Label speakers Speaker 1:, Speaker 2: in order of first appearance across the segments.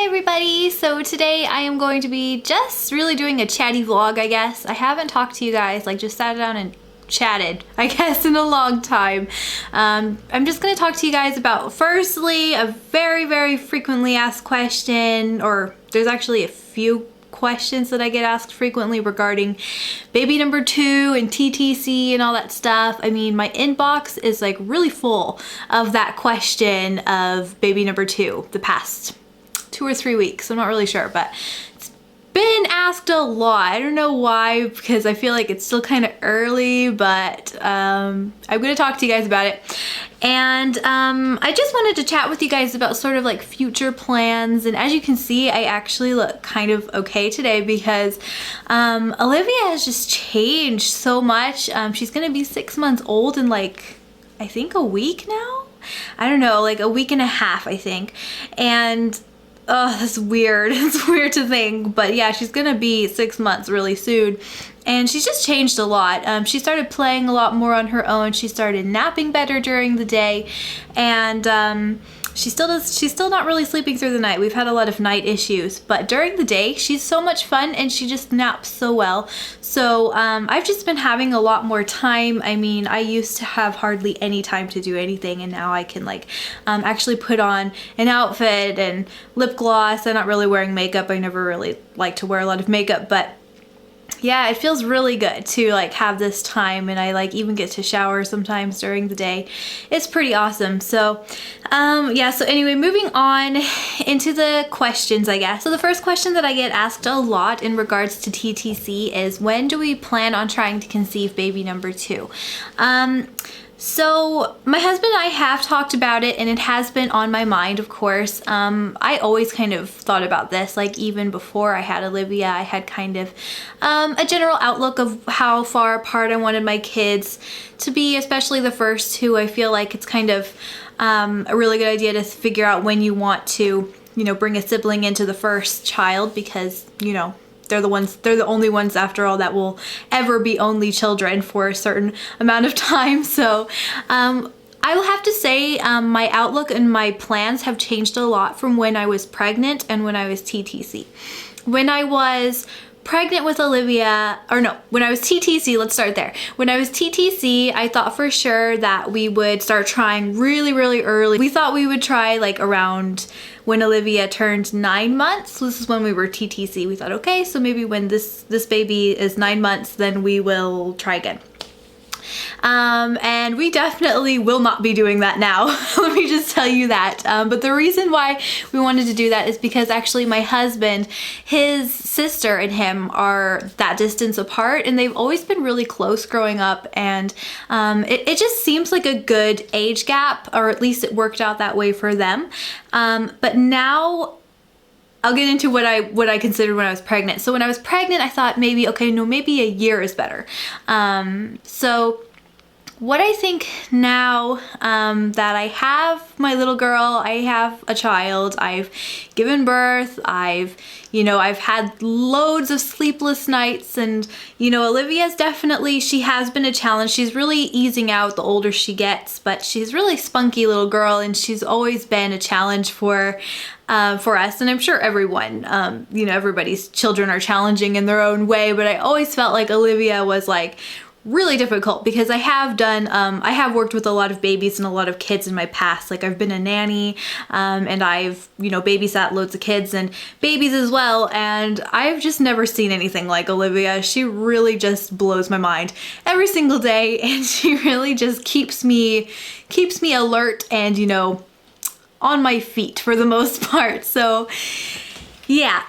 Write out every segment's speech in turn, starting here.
Speaker 1: Hi everybody! So today I am going to be just really doing a chatty vlog, I guess. I haven't talked to you guys, like just sat down and chatted, I guess, in a long time. I'm just going to talk to you guys about, firstly, a very frequently asked question, or there's actually a few questions that I get asked frequently regarding baby number 2 and TTC and all that stuff. I mean, my inbox is like really full of that question of baby number 2 the past 2 or 3 weeks. I'm not really sure, but it's been asked a lot. I don't know why, because I feel like it's still kind of early, but I'm gonna talk to you guys about it. And I just wanted to chat with you guys about sort of like future plans. And as you can see, I actually look kind of okay today because Olivia has just changed so much. She's gonna be 6 months old in like, I think a week now? I don't know, like a week and a half, I think. And oh, that's weird. It's weird to think, but yeah, she's gonna be 6 months really soon. And she's just changed a lot. She started playing a lot more on her own. She started napping better during the day, and she's still not really sleeping through the night. We've had a lot of night issues, but during the day, she's so much fun and she just naps so well. So I've just been having a lot more time. I mean, I used to have hardly any time to do anything, and now I can like actually put on an outfit and lip gloss. I'm not really wearing makeup. I never really like to wear a lot of makeup, but yeah, it feels really good to like have this time, and I like even get to shower sometimes during the day. It's pretty awesome. So yeah, so anyway, moving on into the questions, I guess. So the first question that I get asked a lot in regards to TTC is, when do we plan on trying to conceive baby number 2? So my husband and I have talked about it, and it has been on my mind, of course. I always kind of thought about this, like even before I had Olivia, I had kind of a general outlook of how far apart I wanted my kids to be, especially the first 2. I feel like it's kind of a really good idea to figure out when you want to, you know, bring a sibling into the first child, because, you know, they're the only ones after all that will ever be only children for a certain amount of time. So I will have to say my outlook and my plans have changed a lot from when I was pregnant and when I was TTC. When I was pregnant with Olivia, or no, when I was TTC, let's start there. When I was TTC, I thought for sure that we would start trying really early. We thought we would try like around when Olivia turned 9 months. This is when we were TTC. We thought, okay, so maybe when this baby is 9 months, then we will try again. And we definitely will not be doing that now. Let me just tell you that. But the reason why we wanted to do that is because actually my husband, his sister and him are that distance apart, and they've always been really close growing up, and it just seems like a good age gap, or at least it worked out that way for them. But now I'll get into what I considered when I was pregnant. So when I was pregnant, I thought maybe, okay, no, maybe a year is better. So what I think now that I have my little girl, I have a child, I've given birth, I've had loads of sleepless nights, and Olivia's definitely, she has been a challenge. She's really easing out the older she gets, but she's really spunky little girl, and she's always been a challenge for us, and I'm sure everyone, everybody's children are challenging in their own way, but I always felt like Olivia was like really difficult because I have worked with a lot of babies and a lot of kids in my past. Like I've been a nanny, and I've, babysat loads of kids and babies as well, and I've just never seen anything like Olivia. She really just blows my mind every single day, and she really just keeps me alert and, on my feet for the most part. So yeah,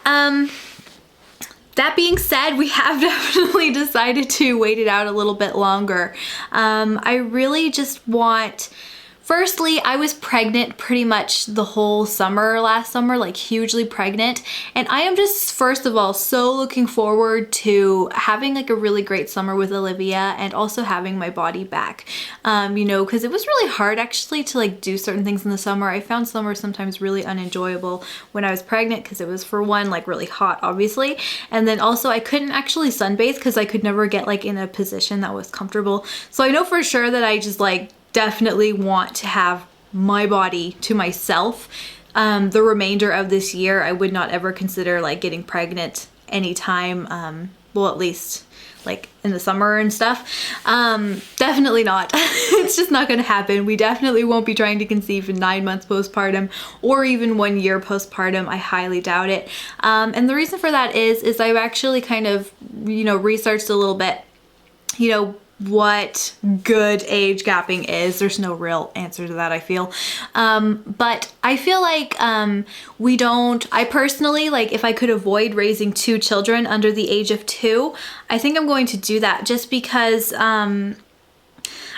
Speaker 1: that being said, we have definitely decided to wait it out a little bit longer. I really just want, firstly, I was pregnant pretty much the whole summer last summer, like hugely pregnant. And I am just, first of all, so looking forward to having like a really great summer with Olivia, and also having my body back. Because it was really hard actually to like do certain things in the summer. I found summer sometimes really unenjoyable when I was pregnant, because it was, for one, like really hot, obviously. And then also I couldn't actually sunbathe because I could never get like in a position that was comfortable. So I know for sure that I just like definitely want to have my body to myself the remainder of this year. I would not ever consider like getting pregnant anytime, well, at least like in the summer and stuff. Definitely not. It's just not gonna happen. We definitely won't be trying to conceive in 9 months postpartum or even 1 year postpartum. I highly doubt it. And the reason for that is I've actually kind of, you know, researched a little bit, you know, what good age gapping is. There's no real answer to that, I feel. But I feel like I personally, like if I could avoid raising 2 children under the age of 2, I think I'm going to do that, just because I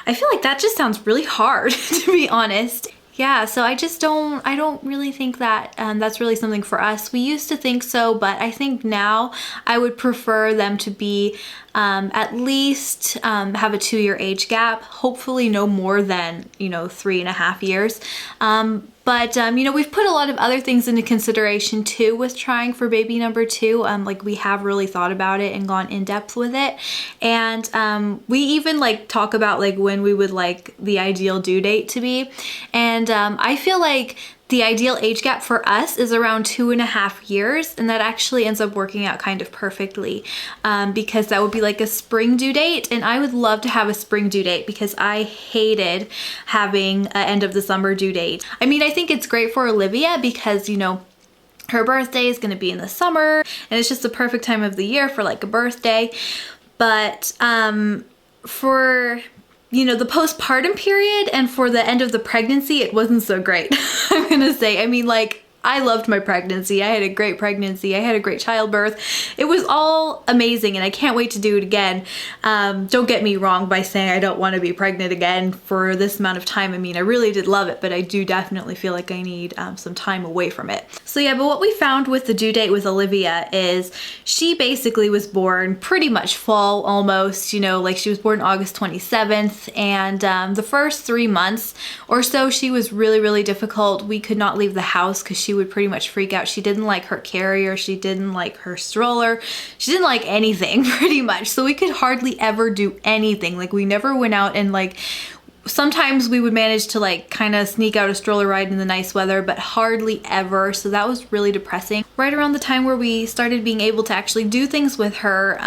Speaker 1: feel like that just sounds really hard, to be honest. Yeah, so I don't really think that that's really something for us. We used to think so, but I think now I would prefer them to be at least have a 2-year age gap, hopefully no more than, you know, 3.5 years. But you know, we've put a lot of other things into consideration too with trying for baby number 2. Like we have really thought about it and gone in depth with it. And we even like talk about like when we would like the ideal due date to be. And I feel like the ideal age gap for us is around 2.5 years, and that actually ends up working out kind of perfectly, because that would be like a spring due date, and I would love to have a spring due date because I hated having an end of the summer due date. I mean, I think it's great for Olivia because, you know, her birthday is going to be in the summer and it's just the perfect time of the year for like a birthday. But for, you know, the postpartum period and for the end of the pregnancy, it wasn't so great. I'm gonna say, I mean, like, I loved my pregnancy. I had a great pregnancy. I had a great childbirth. It was all amazing and I can't wait to do it again. Don't get me wrong by saying I don't want to be pregnant again for this amount of time. I mean, I really did love it, but I do definitely feel like I need some time away from it. So yeah, but what we found with the due date with Olivia is she basically was born pretty much fall almost, you know, like she was born August 27th, and the first 3 months or so she was really, really difficult. We could not leave the house because she would pretty much freak out. She didn't like her carrier, she didn't like her stroller, she didn't like anything pretty much. So we could hardly ever do anything. Like we never went out, and like sometimes we would manage to like kind of sneak out a stroller ride in the nice weather, but hardly ever. So that was really depressing. Right around the time where we started being able to actually do things with her,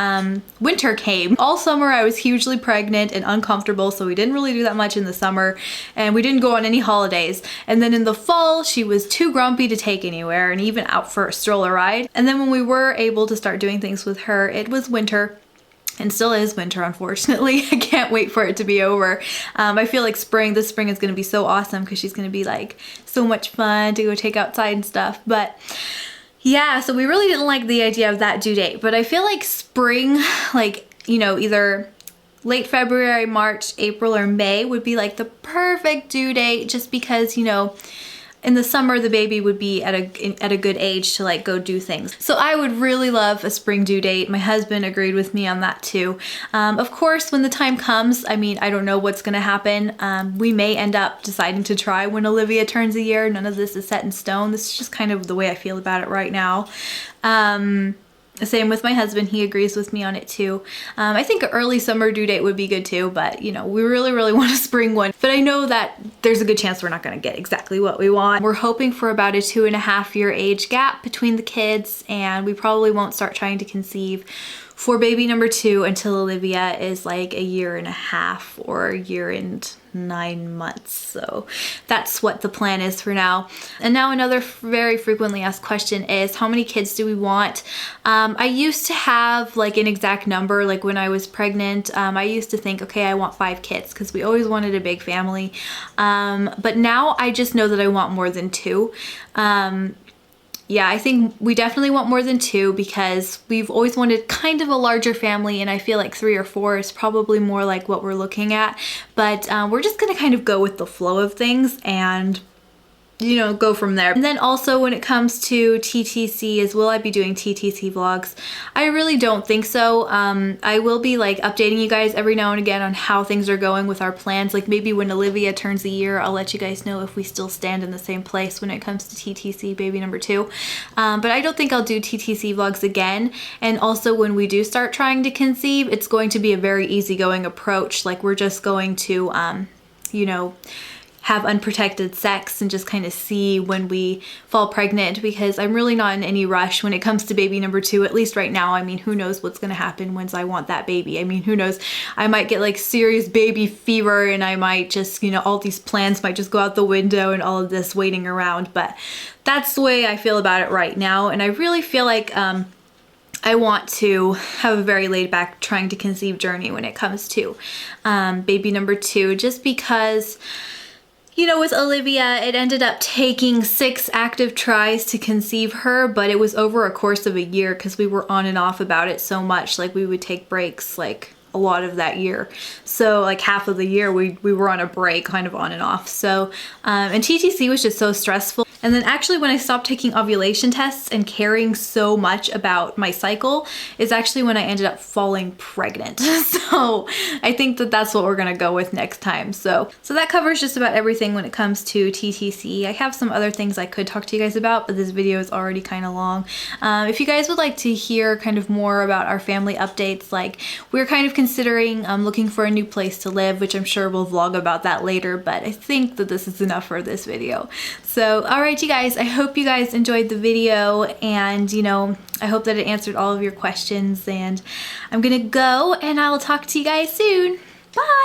Speaker 1: winter came. All summer I was hugely pregnant and uncomfortable, so we didn't really do that much in the summer, and we didn't go on any holidays. And then in the fall she was too grumpy to take anywhere and even out for a stroller ride. And then when we were able to start doing things with her, it was winter. And still is winter, unfortunately. I can't wait for it to be over. I feel like this spring is gonna be so awesome because she's gonna be like so much fun to go take outside and stuff. But yeah, so we really didn't like the idea of that due date. But I feel like spring, like, you know, either late February, March, April, or May would be like the perfect due date, just because, you know, in the summer the baby would be at a good age to like go do things. So I would really love a spring due date. My husband agreed with me on that too. Of course, when the time comes, I mean, I don't know what's gonna happen. We may end up deciding to try when Olivia turns a year. None of this is set in stone. This is just kind of the way I feel about it right now. Same with my husband, he agrees with me on it too. I think an early summer due date would be good too, but you know, we really, really want a spring one. But I know that there's a good chance we're not gonna get exactly what we want. We're hoping for about a 2.5 year age gap between the kids, and we probably won't start trying to conceive for baby number 2 until Olivia is like 1.5 years or 1 year and 9 months. So that's what the plan is for now. And now another very frequently asked question is, how many kids do we want? I used to have like an exact number. Like when I was pregnant, I used to think, okay, I want 5 kids because we always wanted a big family. But now I just know that I want more than 2. Yeah, I think we definitely want more than 2 because we've always wanted kind of a larger family, and I feel like 3 or 4 is probably more like what we're looking at. But we're just gonna kind of go with the flow of things and, you know, go from there. And then also when it comes to TTC, is will I be doing TTC vlogs? I really don't think so. I will be like updating you guys every now and again on how things are going with our plans. Like maybe when Olivia turns a year, I'll let you guys know if we still stand in the same place when it comes to TTC baby number 2. But I don't think I'll do TTC vlogs again. And also when we do start trying to conceive, it's going to be a very easygoing approach. Like we're just going to, you know, have unprotected sex and just kind of see when we fall pregnant, because I'm really not in any rush when it comes to baby number 2, at least right now. I mean, who knows what's gonna happen once I want that baby. I mean, who knows, I might get like serious baby fever and I might just, you know, all these plans might just go out the window and all of this waiting around, but that's the way I feel about it right now. And I really feel like I want to have a very laid back trying to conceive journey when it comes to baby number 2, just because, you know, with Olivia, it ended up taking 6 active tries to conceive her, but it was over a course of a year because we were on and off about it so much. Like, we would take breaks like a lot of that year. So like half of the year we were on a break, kind of on and off. So and TTC was just so stressful. And then actually when I stopped taking ovulation tests and caring so much about my cycle is actually when I ended up falling pregnant. So I think that that's what we're gonna go with next time. So that covers just about everything when it comes to TTC. I have some other things I could talk to you guys about, but this video is already kind of long. If you guys would like to hear kind of more about our family updates, like we're kind of considering looking for a new place to live, which I'm sure we'll vlog about that later, but I think that this is enough for this video. So alright you guys, I hope you guys enjoyed the video, and you know, I hope that it answered all of your questions, and I'm gonna go and I'll talk to you guys soon. Bye!